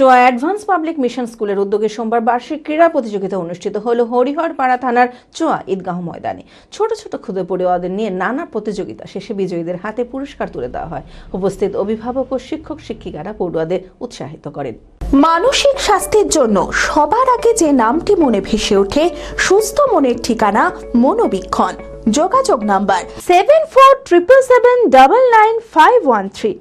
Choa advance public mission স্কুলের উদ্যোগে সোমবার বার্ষিক ক্রীড়া প্রতিযোগিতা অনুষ্ঠিত হলো হরিহরপাড়া থানার চোয়া ঈদগাহ ময়দানে। ছোট ছোট ক্ষুদে পড়ুয়াদের নিয়ে নানা প্রতিযোগিতা শেষে বিজয়ীদের হাতে পুরস্কার তুলে দেওয়া হয়। উপস্থিত অভিভাবক ও শিক্ষক শিক্ষিকারা পড়ুয়াদের উৎসাহিত করেন। মানসিক স্বাস্থ্যের জন্য সবার আগে যে নামটি মনে ভেসে ওঠে, সুস্থ মনের ঠিকানা মনোবীক্ষণ। যোগাযোগ number 7477799513।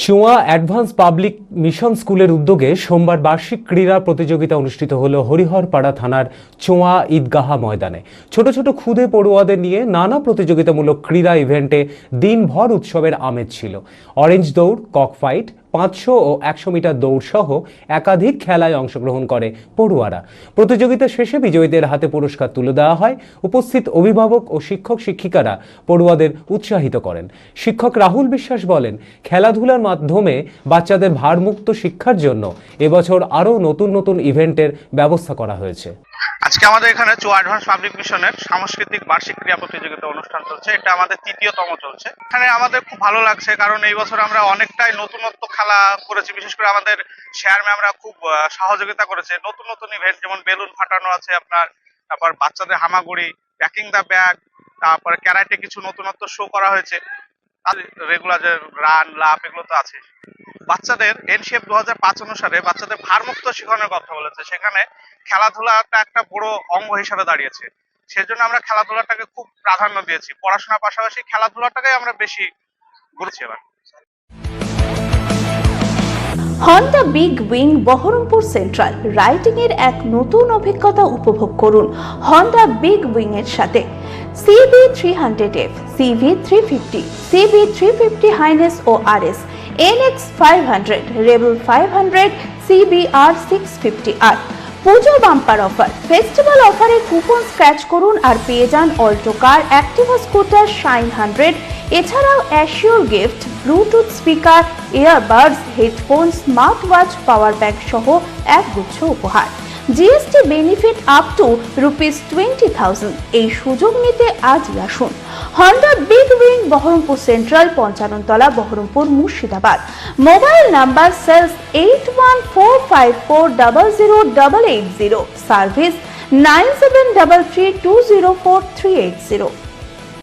Choa advance public mission স্কুলের উদ্যোগে সোমবার বার্ষিক ক্রীড়া প্রতিযোগিতা অনুষ্ঠিত হলো হরিহরপাড়া থানার চোয়া ঈদগাহ ময়দানে। ছোট ছোট ক্ষুদে পড়ুয়াদের নিয়ে নানা প্রতিযোগিতামূলক ক্রীড়া ইভেন্টে দিনভর উৎসবের আমেজ ছিল। অরেঞ্জ দৌড়, কক ফাইট, 500 ও 100 মিটার দৌড় সহ একাধিক খেলায় অংশগ্রহণ করে পড়ুয়ারা। প্রতিযোগিতা শেষে বিজয়ীদের হাতে পুরস্কার তুলে দেওয়া হয়। উপস্থিত অভিভাবক ও শিক্ষক শিক্ষিকারা পড়ুয়াদের উৎসাহিত করেন। শিক্ষক রাহুল বিশ্বাস বলেন, খেলাধুলার মাধ্যমে বাচ্চাদের ভারমুক্ত শিক্ষার জন্য এবছর আরও নতুন নতুন ইভেন্টের ব্যবস্থা করা হয়েছে। আজকে আমাদের এখানে চোয়া অ্যাডভান্স পাবলিক মিশনের সাংস্কৃতিক বার্ষিক ক্রীড়া প্রতিযোগিতা অনুষ্ঠান চলছে। এটা আমাদের তৃতীয়তম চলছে। এখানে আমাদের খুব ভালো লাগছে, কারণ এই বছর আমরা অনেকটাই নতুনত্ব খেলা করেছি। বিশেষ করে আমাদের শেয়ার ম্যামরা খুব সহযোগিতা করেছে। নতুন নতুন ইভেন্ট, যেমন বেলুন ফাটানো আছে আপনার, তারপর বাচ্চাদের হামাগুড়ি, প্যাকিং দ্য ব্যাগ, তারপরে ক্যারাটে কিছু নতুনত্ব শো করা হয়েছে। রেগুলার যে রান, লাফ, এগুলো তো আছে। বাচ্চাদের এনশেপ 2005 অনুসারে বাচ্চাদের ভারমুক্ত শিক্ষণের কথা বলেছে। সেখানে খেলাধুলাটা একটা বড় অঙ্গ হিসাবে দাঁড়িয়েছে। সেজন্য আমরা খেলাধুলাটাকে খুব প্রাধান্য দিয়েছি। পড়াশোনার পাশাপাশি খেলাধুলাটাকে আমরা বেশি গুরুত্ব দিয়েছি। Honda Big Wing Baharampur central riding এর এক নতুন অভিজ্ঞতা উপভোগ করুন হন্ডা বিগ উইং এর সাথে। CB300F, CV350, CB350 হাইনেস ও RS, NX 500, Rebel 500, CBR 650R। Puja bumper offer, festival অফারে কুপন স্ক্র্যাচ করুন আর পেয়ে যান Alto car, Activa scooter, Shine 100। এছাড়াও assured gift, Bluetooth speaker, earbuds, headphone, smart watch, power bank সহ একগুচ্ছ উপহার। GST benefit up to ₹20,000। এই সুযোগ নিতে আজই আসুন Honda Big Wing Baharampur Central, 55 তলা, Baharampur, Murshidabad. Mobile number sales 8145400880, service 9733204380।